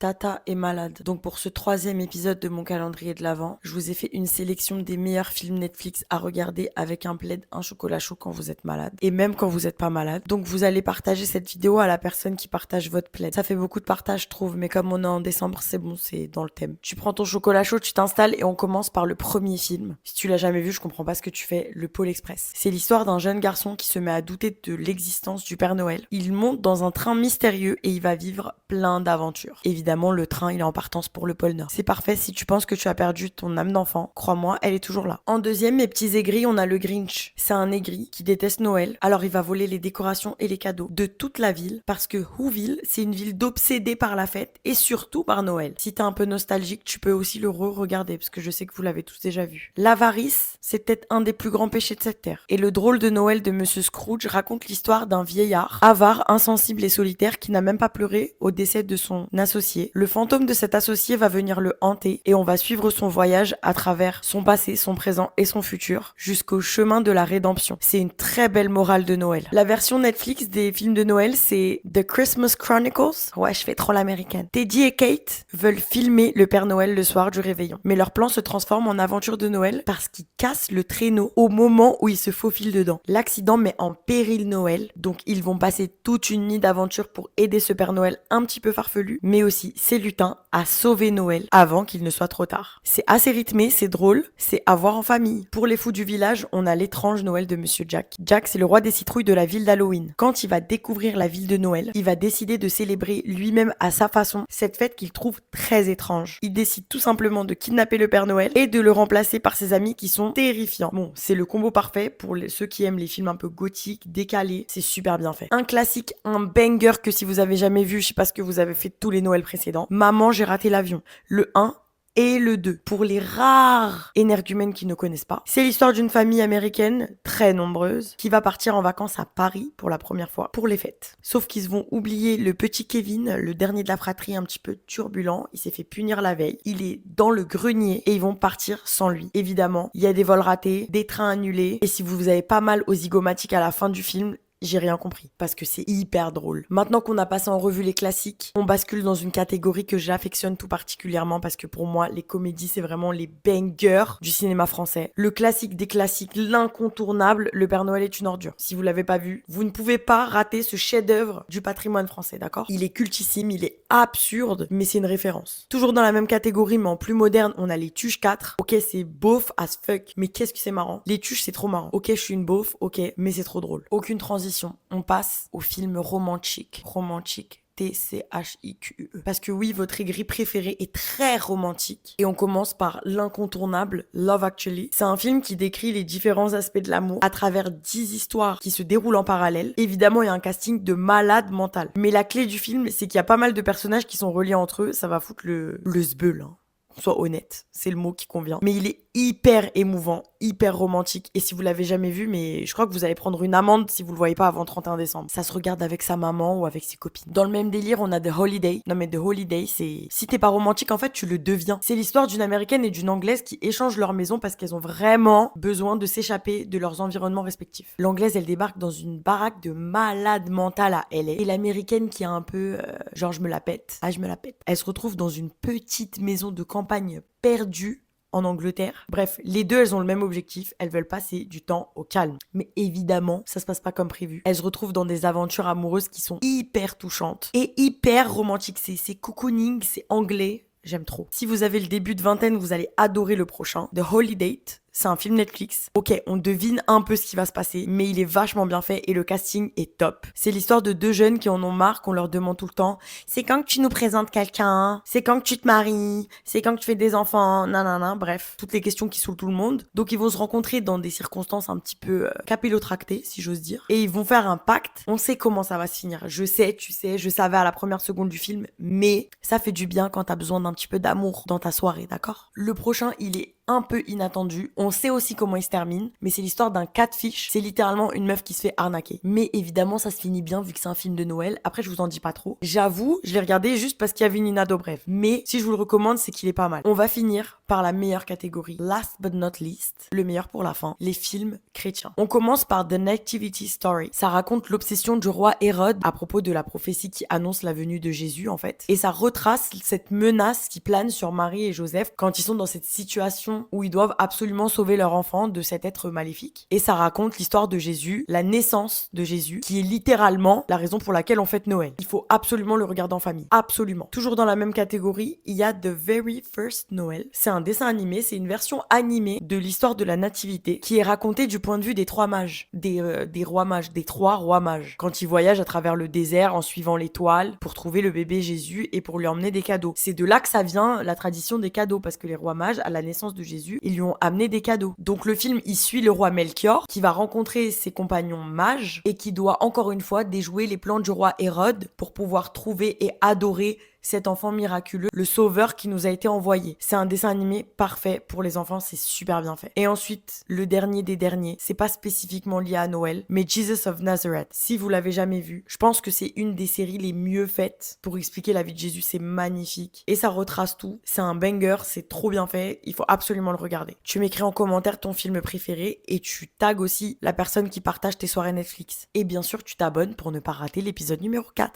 Tata est malade. Donc pour ce 3e épisode de mon calendrier de l'Avent, je vous ai fait une sélection des meilleurs films Netflix à regarder avec un plaid, un chocolat chaud quand vous êtes malade. Et même quand vous n'êtes pas malade. Donc vous allez partager cette vidéo à la personne qui partage votre plaid. Ça fait beaucoup de partage, je trouve, mais comme on est en décembre, c'est bon, c'est dans le thème. Tu prends ton chocolat chaud, tu t'installes et on commence par le premier film. Si tu l'as jamais vu, je comprends pas ce que tu fais, le Pôle Express. C'est l'histoire d'un jeune garçon qui se met à douter de l'existence du Père Noël. Il monte dans un train mystérieux et il va vivre plein d'aventures. Évidemment, le train, il est en partance pour le pôle Nord. C'est parfait si tu penses que tu as perdu ton âme d'enfant. Crois-moi, elle est toujours là. En deuxième, mes petits aigris, on a le Grinch. C'est un aigri qui déteste Noël. Alors il va voler les décorations et les cadeaux de toute la ville parce que Whoville, c'est une ville d'obsédés par la fête et surtout par Noël. Si t'es un peu nostalgique, tu peux aussi le re-regarder parce que je sais que vous l'avez tous déjà vu. L'avarice, c'est peut-être un des plus grands péchés de cette terre. Et le drôle de Noël de Monsieur Scrooge raconte l'histoire d'un vieillard, avare, insensible et solitaire qui n'a même pas pleuré au décès de son associé. Le fantôme de cet associé va venir le hanter et on va suivre son voyage à travers son passé, son présent et son futur jusqu'au chemin de la rédemption. C'est une très belle morale de Noël. La version Netflix des films de Noël, c'est The Christmas Chronicles. Ouais, je fais trop l'américaine. Teddy et Kate veulent filmer le Père Noël le soir du réveillon. Mais leur plan se transforme en aventure de Noël parce qu'ils cassent le traîneau au moment où ils se faufilent dedans. L'accident met en péril Noël, donc ils vont passer toute une nuit d'aventure pour aider ce Père Noël un petit peu farfelu, mais aussi ses lutins à sauver Noël avant qu'il ne soit trop tard. C'est assez rythmé, c'est drôle, c'est à voir en famille. Pour les fous du village, on a l'étrange Noël de Monsieur Jack. Jack, c'est le roi des citrouilles de la ville d'Halloween. Quand il va découvrir la ville de Noël, il va décider de célébrer lui-même à sa façon cette fête qu'il trouve très étrange. Il décide tout simplement de kidnapper le Père Noël et de le remplacer par ses amis qui sont terrifiants. Bon, c'est le combo parfait pour ceux qui aiment les films un peu gothiques, décalés. C'est super bien fait. Un classique, un banger que si vous avez jamais vu, je sais pas ce que vous avez fait tous les Noëls précédents. Maman, j'ai raté l'avion. Le 1 et le 2. Pour les rares énergumènes qui ne connaissent pas, c'est l'histoire d'une famille américaine très nombreuse qui va partir en vacances à Paris pour la première fois pour les fêtes. Sauf qu'ils vont oublier le petit Kevin, le dernier de la fratrie un petit peu turbulent. Il s'est fait punir la veille. Il est dans le grenier et ils vont partir sans lui. Évidemment, il y a des vols ratés, des trains annulés et si vous avez pas mal aux zygomatiques à la fin du film, j'ai rien compris, parce que c'est hyper drôle. Maintenant qu'on a passé en revue les classiques, on bascule dans une catégorie que j'affectionne tout particulièrement, parce que pour moi, les comédies, c'est vraiment les bangers du cinéma français. Le classique des classiques, l'incontournable, Le Père Noël est une ordure. Si vous l'avez pas vu, vous ne pouvez pas rater ce chef-d'œuvre du patrimoine français, d'accord? Il est cultissime, il est absurde, mais c'est une référence. Toujours dans la même catégorie, mais en plus moderne, on a Les Tuches 4. Ok, c'est beauf as fuck, mais qu'est-ce que c'est marrant. Les Tuches, c'est trop marrant. Ok, je suis une beauf, ok, mais c'est trop drôle. Aucune transition. On passe au film romantique. Romantique. TCHIQE. Parce que oui, votre aigri préféré est très romantique. Et on commence par l'incontournable Love Actually. C'est un film qui décrit les différents aspects de l'amour à travers 10 histoires qui se déroulent en parallèle. Évidemment, il y a un casting de malade mental. Mais la clé du film, c'est qu'il y a pas mal de personnages qui sont reliés entre eux. Ça va foutre le sbeul, hein. Soit honnête, c'est le mot qui convient. Mais il est hyper émouvant, hyper romantique. Et si vous l'avez jamais vu, mais je crois que vous allez prendre une amende si vous le voyez pas avant 31 décembre. Ça se regarde avec sa maman ou avec ses copines. Dans le même délire, on a The Holiday. Non mais The Holiday, c'est... Si t'es pas romantique, en fait, tu le deviens. C'est l'histoire d'une américaine et d'une anglaise qui échangent leur maison parce qu'elles ont vraiment besoin de s'échapper de leurs environnements respectifs. L'anglaise, elle débarque dans une baraque de malade mentale à LA. Et l'américaine qui a un peu... genre, je me la pète. Ah, je me la pète. Elle se retrouve dans une petite maison de campagne perdue en Angleterre. Bref, les deux, elles ont le même objectif. Elles veulent passer du temps au calme. Mais évidemment, ça se passe pas comme prévu. Elles se retrouvent dans des aventures amoureuses qui sont hyper touchantes et hyper romantiques. C'est cocooning, c'est anglais. J'aime trop. Si vous avez le début de vingtaine, vous allez adorer le prochain. The Holiday. C'est un film Netflix. Ok, on devine un peu ce qui va se passer, mais il est vachement bien fait et le casting est top. C'est l'histoire de deux jeunes qui en ont marre, qu'on leur demande tout le temps « C'est quand que tu nous présentes quelqu'un? C'est quand que tu te maries? C'est quand que tu fais des enfants? » Nanana, bref. Toutes les questions qui saoulent tout le monde. Donc ils vont se rencontrer dans des circonstances un petit peu capillotractées, si j'ose dire. Et ils vont faire un pacte. On sait comment ça va se finir. Je sais, tu sais, je savais à la première seconde du film, mais ça fait du bien quand t'as besoin d'un petit peu d'amour dans ta soirée, d'accord? Le prochain, il est un peu inattendu. On sait aussi comment il se termine, mais c'est l'histoire d'un catfish. C'est littéralement une meuf qui se fait arnaquer. Mais évidemment, ça se finit bien vu que c'est un film de Noël. Après, je vous en dis pas trop. J'avoue, je l'ai regardé juste parce qu'il y avait Nina Dobrev. Mais si je vous le recommande, c'est qu'il est pas mal. On va finir par la meilleure catégorie. Last but not least, le meilleur pour la fin, les films chrétiens. On commence par The Nativity Story. Ça raconte l'obsession du roi Hérode à propos de la prophétie qui annonce la venue de Jésus en fait. Et ça retrace cette menace qui plane sur Marie et Joseph quand ils sont dans cette situation où ils doivent absolument sauver leur enfant de cet être maléfique. Et ça raconte l'histoire de Jésus, la naissance de Jésus, qui est littéralement la raison pour laquelle on fête Noël. Il faut absolument le regarder en famille. Absolument. Toujours dans la même catégorie, il y a The Very First Noel. C'est un dessin animé, c'est une version animée de l'histoire de la nativité qui est racontée du point de vue des trois mages, des trois rois mages. Quand ils voyagent à travers le désert en suivant l'étoile pour trouver le bébé Jésus et pour lui emmener des cadeaux. C'est de là que ça vient la tradition des cadeaux parce que les rois mages, à la naissance de Jésus, ils lui ont amené des cadeaux. Donc le film, il suit le roi Melchior qui va rencontrer ses compagnons mages et qui doit encore une fois déjouer les plans du roi Hérode pour pouvoir trouver et adorer cet enfant miraculeux, le sauveur qui nous a été envoyé. C'est un dessin animé parfait pour les enfants, c'est super bien fait. Et ensuite, le dernier des derniers, c'est pas spécifiquement lié à Noël, mais Jesus of Nazareth. Si vous l'avez jamais vu, je pense que c'est une des séries les mieux faites pour expliquer la vie de Jésus, c'est magnifique. Et ça retrace tout, c'est un banger, c'est trop bien fait, il faut absolument le regarder. Tu m'écris en commentaire ton film préféré et tu tags aussi la personne qui partage tes soirées Netflix. Et bien sûr, tu t'abonnes pour ne pas rater l'épisode numéro 4.